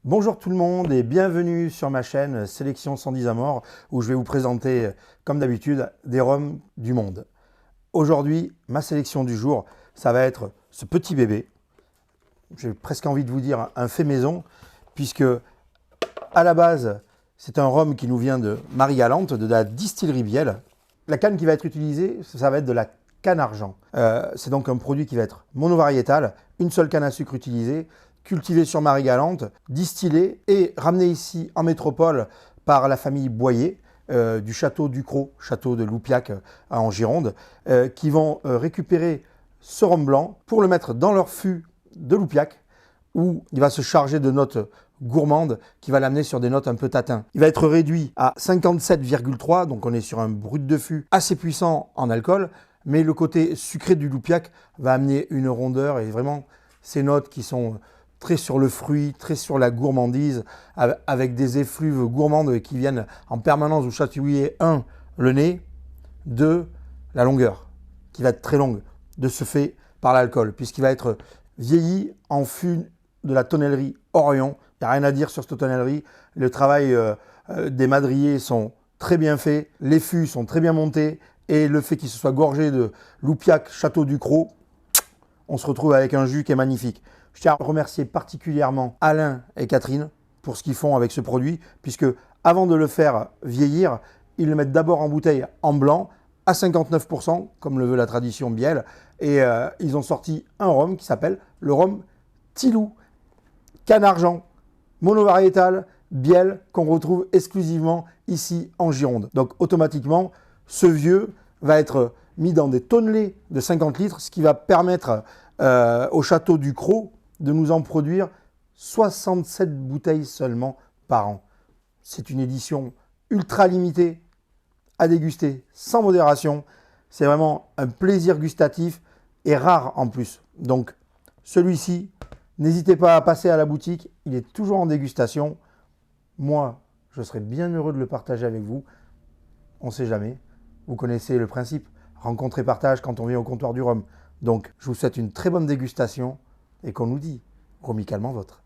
Bonjour tout le monde et bienvenue sur ma chaîne Sélection 110 à mort où je vais vous présenter, comme d'habitude, des rhums du monde. Aujourd'hui, ma sélection du jour, ça va être ce petit bébé. J'ai presque envie de vous dire un fait maison, puisque à la base, c'est un rhum qui nous vient de Marie-Galante, de la distillerie Biel. La canne qui va être utilisée, ça va être de la canne argent. C'est donc un produit qui va être monovariétal, une seule canne à sucre utilisée, cultivé sur Marie-Galante, distillé et ramené ici en métropole par la famille Boyer, du château Ducrot, château de Loupiac en Gironde, qui vont récupérer ce rhum blanc pour le mettre dans leur fût de Loupiac, où il va se charger de notes gourmandes qui va l'amener sur des notes un peu tatin. Il va être réduit à 57,3, donc on est sur un brut de fût assez puissant en alcool, mais le côté sucré du Loupiac va amener une rondeur et vraiment ces notes qui sont très sur le fruit, très sur la gourmandise, avec des effluves gourmandes qui viennent en permanence vous chatouiller, 1, le nez, 2, la longueur, qui va être très longue, de ce fait par l'alcool, puisqu'il va être vieilli en fût de la tonnellerie Orion. Il n'y a rien à dire sur cette tonnellerie. Le travail des madriers sont très bien faits, les fûts sont très bien montés, et le fait qu'il se soit gorgé de Loupiac, Château Ducrot, on se retrouve avec un jus qui est magnifique. Je tiens à remercier particulièrement Alain et Catherine pour ce qu'ils font avec ce produit, puisque avant de le faire vieillir, ils le mettent d'abord en bouteille en blanc, à 59%, comme le veut la tradition Biel, et ils ont sorti un rhum qui s'appelle le rhum Tilou, canne argent, monovariétal, Biel, qu'on retrouve exclusivement ici en Gironde. Donc automatiquement, ce vieux va être mis dans des tonnelets de 50 litres, ce qui va permettre au château Ducrot de nous en produire 67 bouteilles seulement par an. C'est une édition ultra limitée à déguster sans modération. C'est vraiment un plaisir gustatif et rare en plus. Donc celui-ci, n'hésitez pas à passer à la boutique, il est toujours en dégustation. Moi, je serais bien heureux de le partager avec vous. On ne sait jamais. Vous connaissez le principe, rencontre et partage quand on vient au comptoir du rhum. Donc, je vous souhaite une très bonne dégustation et qu'on nous dit rhomicalement vôtre.